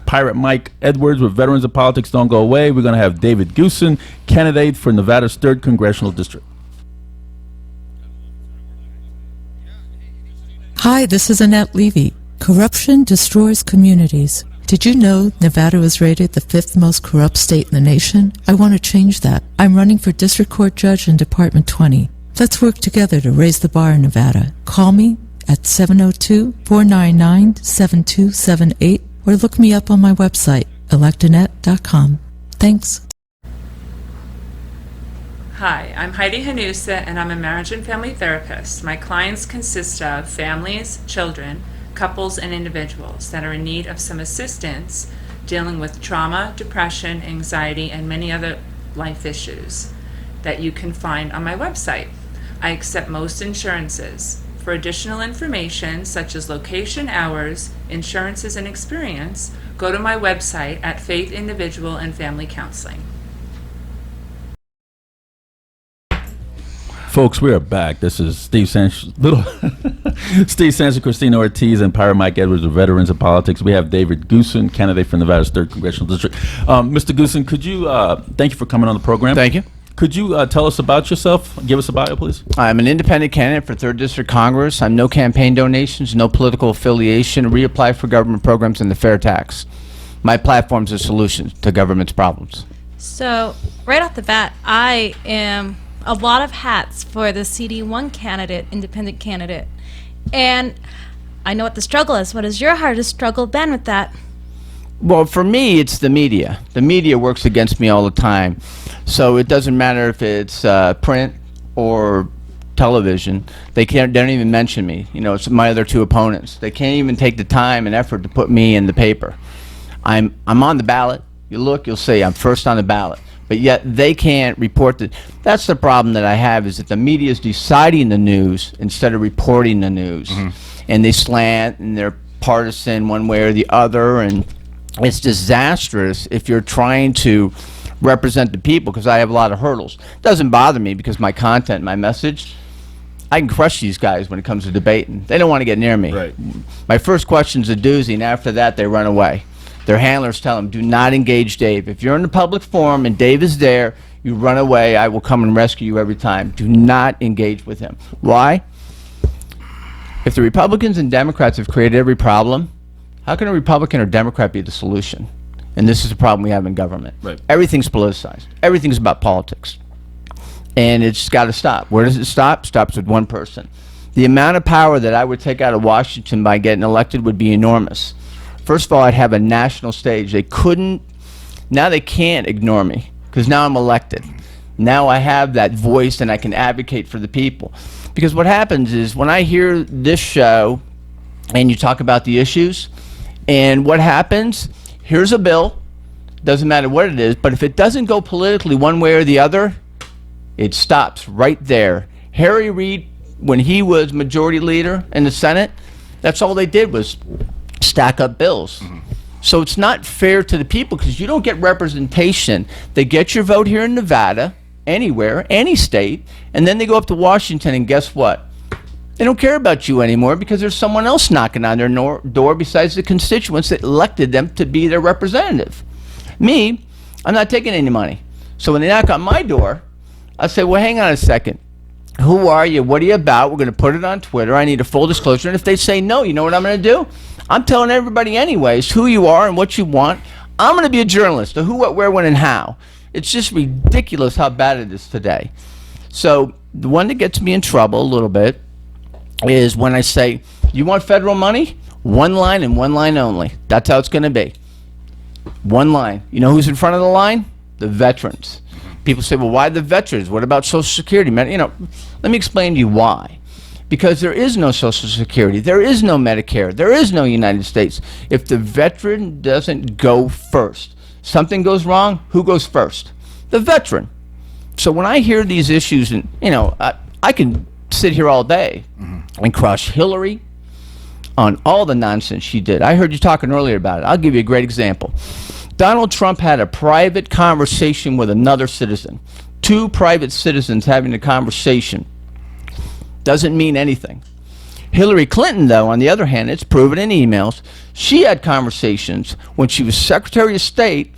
Pirate Mike Edwards with Veterans of Politics Don't Go Away. We're going to have David Goosen, candidate for Nevada's 3rd Congressional District. Hi, this is Annette Levy. Corruption destroys communities. Did you know Nevada was rated the 5th most corrupt state in the nation? I want to change that. I'm running for District Court Judge in Department 20. Let's work together to raise the bar in Nevada. Call me at 702-499-7278 or look me up on my website, electanet.com. Thanks. Hi, I'm Heidi Hanusa, and I'm a marriage and family therapist. My clients consist of families, children, couples, and individuals that are in need of some assistance dealing with trauma, depression, anxiety, and many other life issues that you can find on my website. I accept most insurances. For additional information, such as location, hours, insurances, and experience, go to my website at Faith Individual and Family Counseling. Folks, we are back. This is Steve Sanson, Steve Sanson, Christina Ortiz, and Pirate Mike Edwards of Veterans of Politics. We have David Goosen, candidate for Nevada's 3rd Congressional District. Mr. Goosen, could you, thank you for coming on the program. Thank you. Could you tell us about yourself? Give us a bio, please. I'm an independent candidate for 3rd District Congress. I'm no campaign donations, no political affiliation, reapply for government programs and the fair tax. My platform's a solution to government's problems. So, right off the bat, I am a lot of hats for the CD1 candidate, independent candidate. And I know what the struggle is. What has your hardest struggle been with that? Well, for me, it's the media. The media works against me all the time. So it doesn't matter if it's print or television. They don't even mention me. You know, it's my other two opponents. They can't even take the time and effort to put me in the paper. I'm on the ballot. You look, you'll see I'm first on the ballot. But yet they can't report that. That's the problem that I have, is that the media is deciding the news instead of reporting the news. And they slant and they're partisan one way or the other, and it's disastrous if you're trying to represent the people, because I have a lot of hurdles. It doesn't bother me because my content, my message, I can crush these guys when it comes to debating. They don't want to get near me. Right. My first question's a doozy, and after that they run away. Their handlers tell them, do not engage Dave. If you're in the public forum and Dave is there, you run away. I will come and rescue you every time. Do not engage with him. Why? If the Republicans and Democrats have created every problem, how can a Republican or Democrat be the solution? And this is the problem we have in government. Right. Everything's politicized. Everything's about politics. And it's got to stop. Where does it stop? Stops with one person. The amount of power that I would take out of Washington by getting elected would be enormous. First of all, I'd have a national stage. Now they can't ignore me, because now I'm elected. Now I have that voice and I can advocate for the people. Because what happens is, when I hear this show and you talk about the issues, and what happens, here's a bill, doesn't matter what it is, but if it doesn't go politically one way or the other, it stops right there. Harry Reid, when he was majority leader in the Senate, that's all they did was stack up bills. So it's not fair to the people, because you don't get representation. They get your vote here in Nevada, anywhere, any state, and then they go up to Washington, and guess what? They don't care about you anymore, because there's someone else knocking on their door besides the constituents that elected them to be their representative. Me, I'm not taking any money. So when they knock on my door, I say, well, hang on a second. Who are you? What are you about? We're going to put it on Twitter. I need a full disclosure. And if they say no, you know what I'm going to do? I'm telling everybody anyways who you are and what you want. I'm going to be a journalist. The who, what, where, when, and how. It's just ridiculous how bad it is today. So the one that gets me in trouble a little bit is when I say, you want federal money? One line and one line only. That's how it's going to be. One line. You know who's in front of the line? The veterans. People say, well, why the veterans? What about Social Security? You know, let me explain to you why. Because there is no Social Security. There is no Medicare. There is no United States. If the veteran doesn't go first, something goes wrong, who goes first? The veteran. So when I hear these issues, and you know, I can sit here all day and crush Hillary on all the nonsense she did. I heard you talking earlier about it. I'll give you a great example. Donald Trump had a private conversation with another citizen. Two private citizens having a conversation doesn't mean anything. Hillary Clinton, though, on the other hand, it's proven in emails, she had conversations when she was Secretary of State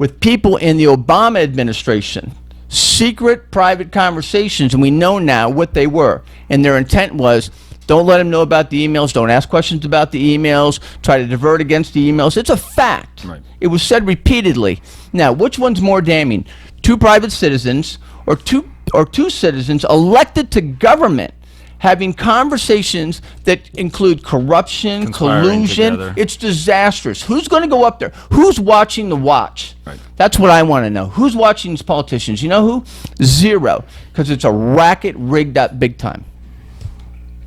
with people in the Obama administration. Secret private conversations, and we know now what they were. And their intent was, don't let them know about the emails, don't ask questions about the emails, try to divert against the emails. It's a fact. Right. It was said repeatedly. Now, which one's more damning? Two private citizens or two citizens elected to government having conversations that include corruption, Conspiring collusion? together. It's disastrous. Who's going to go up there? Who's watching the watch? Right. That's what I want to know. Who's watching these politicians? You know who? Zero. Because it's a racket rigged up big time.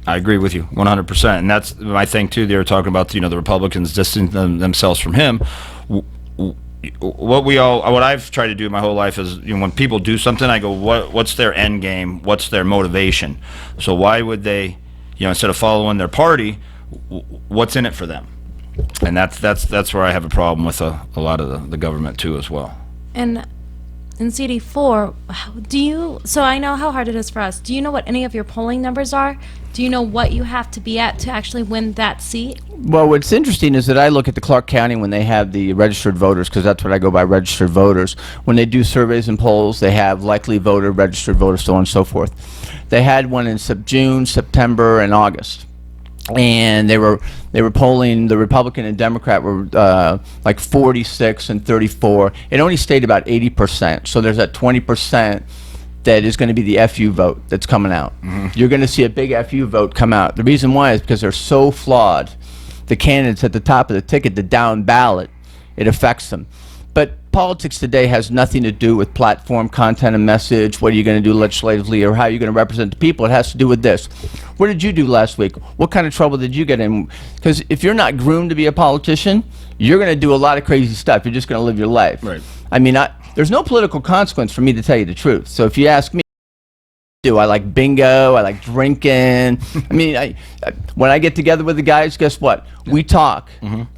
I agree with you 100%, and that's my thing too. They were talking about the Republicans distancing themselves from him. What I've tried to do my whole life is, when people do something, I go, what's their end game? What's their motivation? So why would they, instead of following their party, what's in it for them? And that's where I have a problem with a lot of the government too as well. And in CD4, so I know how hard it is for us. Do you know what any of your polling numbers are? Do you know what you have to be at to actually win that seat? Well, what's interesting is that I look at the Clark County when they have the registered voters, because that's what I go by, registered voters. When they do surveys and polls, they have likely voter, registered voter, so on and so forth. They had one in June, September, and August. And they were polling, the Republican and Democrat were like 46 and 34. It only stayed about 80%. So there's that 20% that is going to be the FU vote that's coming out. Mm-hmm. You're going to see a big FU vote come out. The reason why is because they're so flawed the candidates at the top of the ticket, the down ballot, it affects them. But politics today has nothing to do with platform, content, and message. What are you going to do legislatively, or how are you going to represent the people? It has to do with this. What did you do last week? What kind of trouble did you get in? Because if you're not groomed to be a politician, you're going to do a lot of crazy stuff. You're just going to live your life. Right. I mean, there's no political consequence for me to tell you the truth. So if you ask me, I like bingo, I like drinking. I mean, when I get together with the guys, guess what? We talk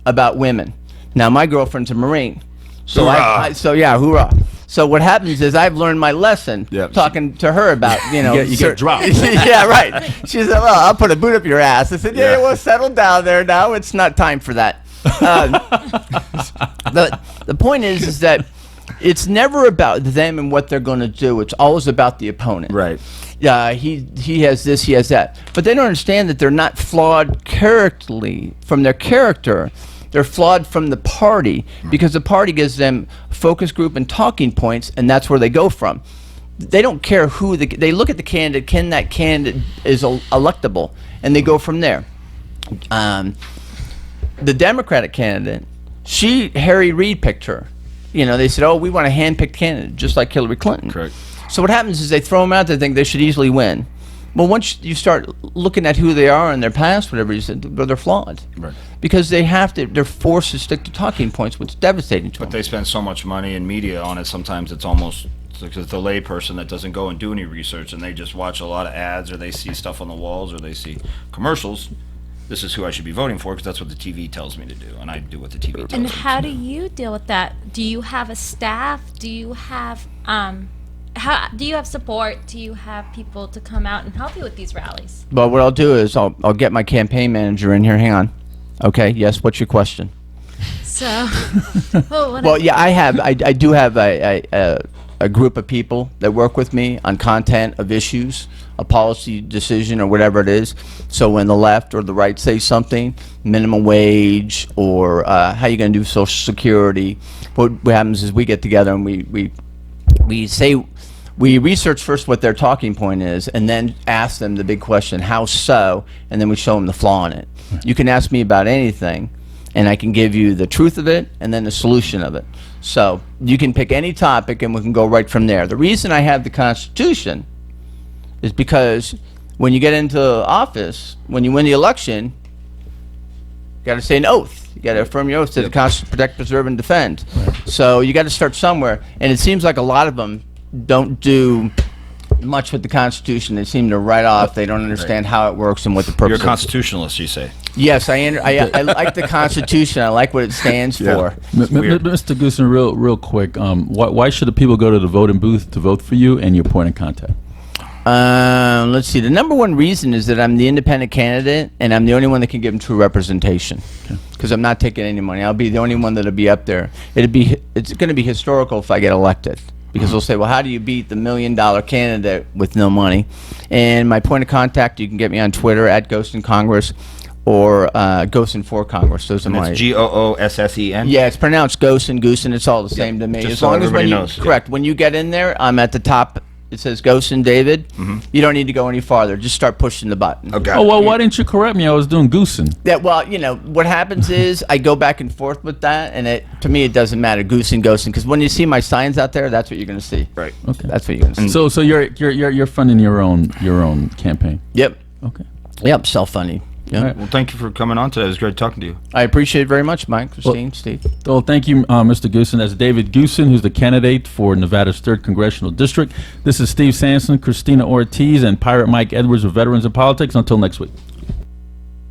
about women. Now, my girlfriend's a Marine. So hoorah. So what happens is I've learned my lesson talking to her about, You get dropped. Yeah, right. She said, well, I'll put a boot up your ass. I said, yeah, well, settle down there now. It's not time for that. The point is that it's never about them and what they're going to do. It's always about the opponent. Right. He has this, he has that. But they don't understand that they're not flawed characterly from their character. They're flawed from the party, because the party gives them focus group and talking points, and that's where they go from. They don't care who they look at the candidate. Can that candidate is electable, and they go from there. The Democratic candidate, Harry Reid picked her. They said, "Oh, we want a hand-picked candidate, just like Hillary Clinton." Correct. So what happens is they throw them out. They think they should easily win. Well, once you start looking at who they are and their past, whatever you said, they're flawed. Right. Because they're forced to stick to talking points, which is devastating to them. But they spend so much money and media on it, sometimes it's almost like the lay person that doesn't go and do any research, and they just watch a lot of ads, or they see stuff on the walls, or they see commercials. This is who I should be voting for, because that's what the TV tells me to do, and I do what the TV tells me. And how do you deal with that? Do you have a staff? Do you have do you have support? Do you have people to come out and help you with these rallies? Well, what I'll do is I'll get my campaign manager in here. Hang on. Okay. Yes. What's your question? So, Well, yeah, I do have a group of people that work with me on content of issues, a policy decision, or whatever it is. So when the left or the right say something, minimum wage, or how you going to do Social Security, what happens is we get together and we research first what their talking point is, and then ask them the big question, how so? And then we show them the flaw in it. You can ask me about anything, and I can give you the truth of it and then the solution of it. So you can pick any topic, and we can go right from there. The reason I have the Constitution is because when you get into office, when you win the election, you got to say an oath. You got to affirm your oath to the Constitution, protect, preserve, and defend. So you got to start somewhere, and it seems like a lot of them don't do much with the Constitution. They seem to write off. They don't understand how it works and what the purpose You're a is. constitutionalist, you say? Yes, I like the Constitution. I like what it stands for. Mr. Goosen, real quick, why should the people go to the voting booth to vote for you and your point of contact? Let's see. The number one reason is that I'm the independent candidate, and I'm the only one that can give them true representation. Because I'm not taking any money. I'll be the only one that'll be up there. It's going to be historical if I get elected. Because they'll say, well, how do you beat the $1 million candidate with no money? And my point of contact, you can get me on Twitter at Ghost in Congress, or Goosen for Congress. Those are And my. it's Goossen? Yeah, it's pronounced Goosen, Goosen. It's all the same to me. just As so long as everybody when you knows, yeah. correct when you get in there, I'm at the top. It says Goosen David. You don't need to go any farther. Just start pushing the button. Okay. Oh, well, why didn't you correct me? I was doing Goosen. Yeah, well, what happens is I go back and forth with that, and to me it doesn't matter, Goosen, because when you see my signs out there, that's what you're going to see. Right. Okay. That's what you're going to see. So you're funding your own campaign. Yep. Okay. Yep. Self-funding. Yep. All right. Well, thank you for coming on today. It was great talking to you. I appreciate it very much, Mike, Christine, Steve. Well, thank you, Mr. Goosen. That's David Goosen, who's the candidate for Nevada's 3rd Congressional District. This is Steve Sampson, Christina Ortiz, and Pirate Mike Edwards of Veterans in Politics. Until next week.